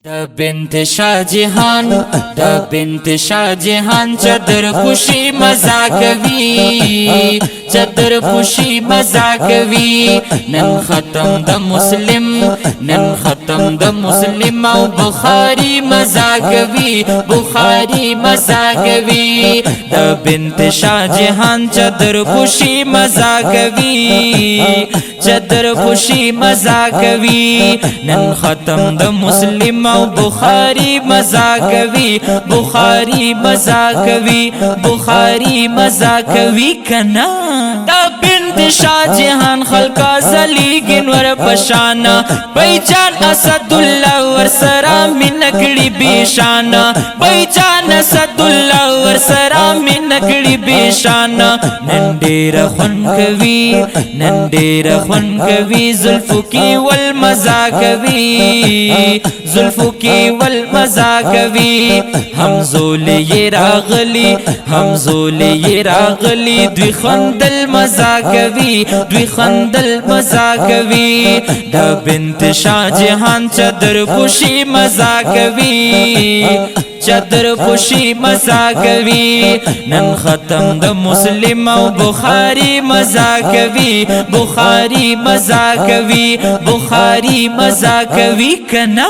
बिन्त शाह जहान बिन्त शाह जहान चदर खुशी मजाक वी चदर खुशी मजाक वी नन खत्म द मुस्लिम औ बुखारी मजाक वी बुखारी मजाक वी द बिन्त शाह जहान चदर खुशी मजाक वी चदर खुशी मजाक वी नन खत्म द मुस्लिम बुखारी मजाक वी बुखारी मजाक वी बुखारी मजाक वी कना दा बिन्त शाह जहान खलका जलीगिन वर पशाना बैजान असदुल्लाह वर सरा मिनकड़ी बेशाना बैजान असदुल्लाह वर सरा मिनकड़ी बेशाना नंडे रखन कवी जुल्फु की वल मजाक वी जुल्फु की वल मजाक वी हमजोल ये रागली द्वी खंदल मजाक वी द्वी खंदल मजाक वी द बिन्त शाह जहान चदर खुशी मजाक वी चदर खुशी मजाक वी नन खत्म द मुस्लिम औ बुखारी मजाक वी बुखारी मजाक वी बुखारी मजाक वी कना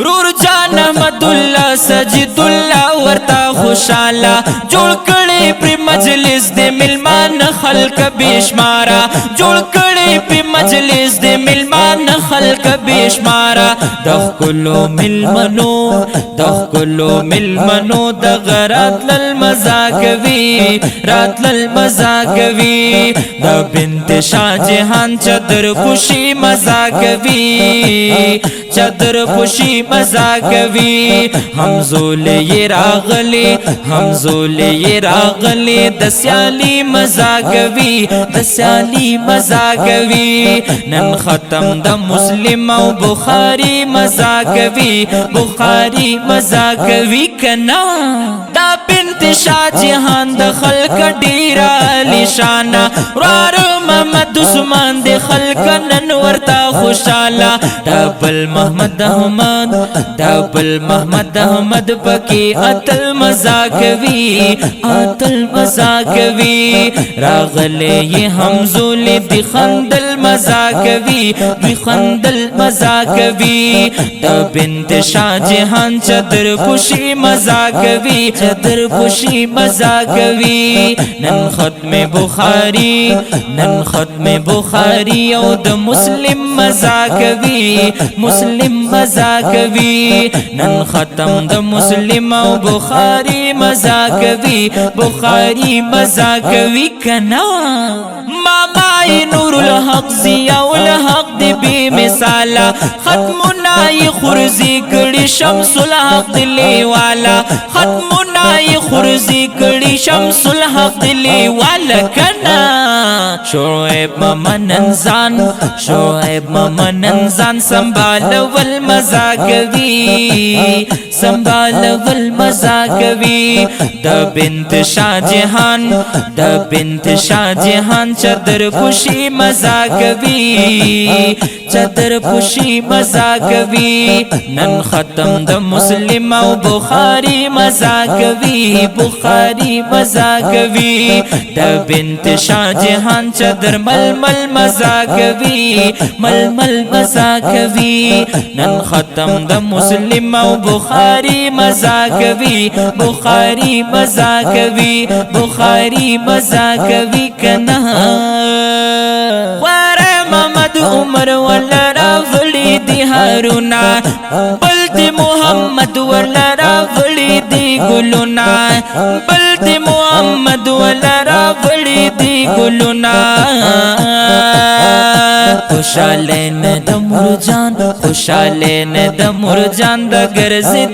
रूर जान अहमदुल्लाह सजिदुल्लाह वर्ता खुशाला जोड़ कड़े प्री मजलिस दे मिलमान खल्क बेशमारा जोड़ कड़े प्री मजलिस दे मिलमान खल्क बेशमारा दखकुलो मिलमनो दगरात लल मजाक वी द बिन्त शाह जहान चदर खुशी मजाक वी चदर खुशी मजाक वी हमजोल ये रागले दस्याली मजाक वी नन खत्म द मुस्लिम औ बुखारी मजाक वी बुखारी मजाक वी कना दा बिन्त शाह जहान द खल्क डेरा लिशाना रार मोहम्मद उस्मान दे खल्क ननवरता खुशाला डबल मोहम्मद अहमद पकी अतल मजाक वी रागले ये हमजोल दी खंदल मजाक वी द बिन्त शाह जहान चदर खुशी मजाक वी नन खत्म बुखारी औ द मुस्लिम मजाक वी नन खत्म द मुस्लिम औ बुखारी मजाक वी कना मामाई नूरुल हक जियाउल हक दे बेमिसाला खत्मुनाई खुर्जी कड़ी शम्सुल हक दिले वाला खत्मुनाई खुर्जी कड़ी शम्सुल हक दिले वाला कना शोएब ममनंजान संभाल वल मजाक वी द बिन्त शाह जहान चदर खुशी मजाक वी नन खत्म द मुस्लिम औ बुखारी मजाक वी द बिन्त शाह जहान चदर मलमल मजाक वी नन खत्म द मुस्लिम औ बुखारी मजाक वी कना वारे मोहम्मद उमर वाला रावली दी हारूना बल्दी मोहम्मद वाला रावली दी गुलुना बल्दी मोहम्मद वाला रावली दी गुलुना खुशालेन द मुरजान दगर से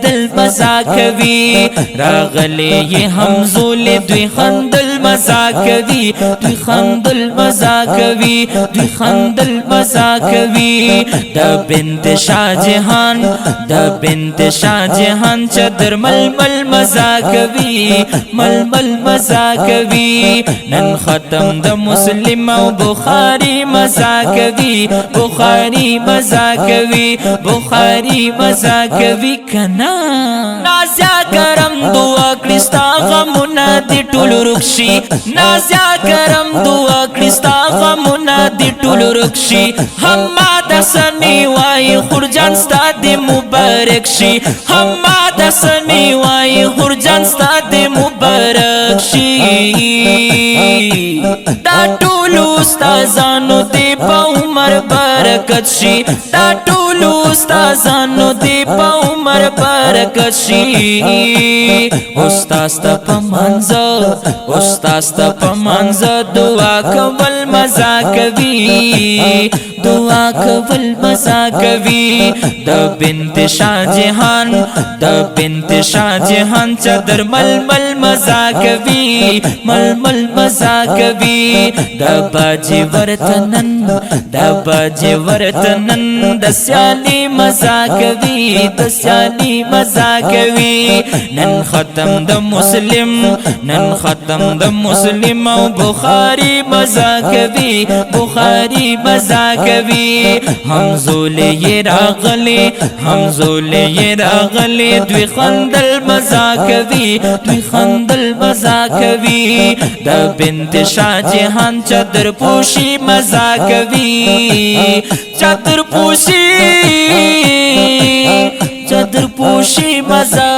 दिल मजाक वी रागले ये हमजोल द्वी खंदल مزا کوي دوی خندل مزا کوي دوی خندل مزا کوي د بنت شاه جهان د بنت شاه جهان چدر ململ مزا کوي ململ مزا کوي نن ختم د مسلم او بخاری مزا کوي بخاری مزا کوي بخاری مزا کوي کنا نازیا کرم دعا کړستا غمونه دي ټول رخصي نازیا کرم دعا کړستا غمونه دي ټول رخصي هم د سني وای خورجان ستا دي مبارک شي هم د سني وای خورجان ستا دي مبارک شي دا ټول استادانو دي په عمر برکت شي دا ټول استادانو دي په عمر برکت شي استاد ته پمنځ استاد ته پمنځ دعا کول مزا کوي دعا کول مزا کوي د بنت شاه جهان د بنت شاه جهان چدر ململ مزا کوي ململ مزا کوي د باجی ورتنن د باجی ورتنن د سیالي مزا کوي د سیالي مزا کوي نن ختم د مسلم نن ختم د مسلم او بخاری مزا کوي بخاری مزا کوي همزولې راغلي همزولې راغلي دوی خندل مزا کوي دوی خندل مزا کوي د بنت شاه جهان چادر پوشي مزا کوي چادر پوشي چادر پوشي مزا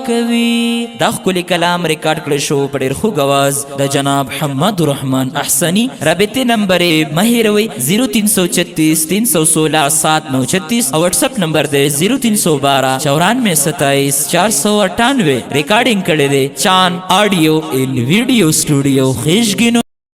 کوي دا خپل کلام ریکارډ کړی شو په ډېر خوږ आवाज د جناب حمد الرحمن احسنی رابطه نمبر مهیروي 0336 316 7936 او واتس اپ نمبر دی 0312 9427 498 ریکارډینګ کړی دی چان آډیو ان ویډیو سټوډیو خیشګینو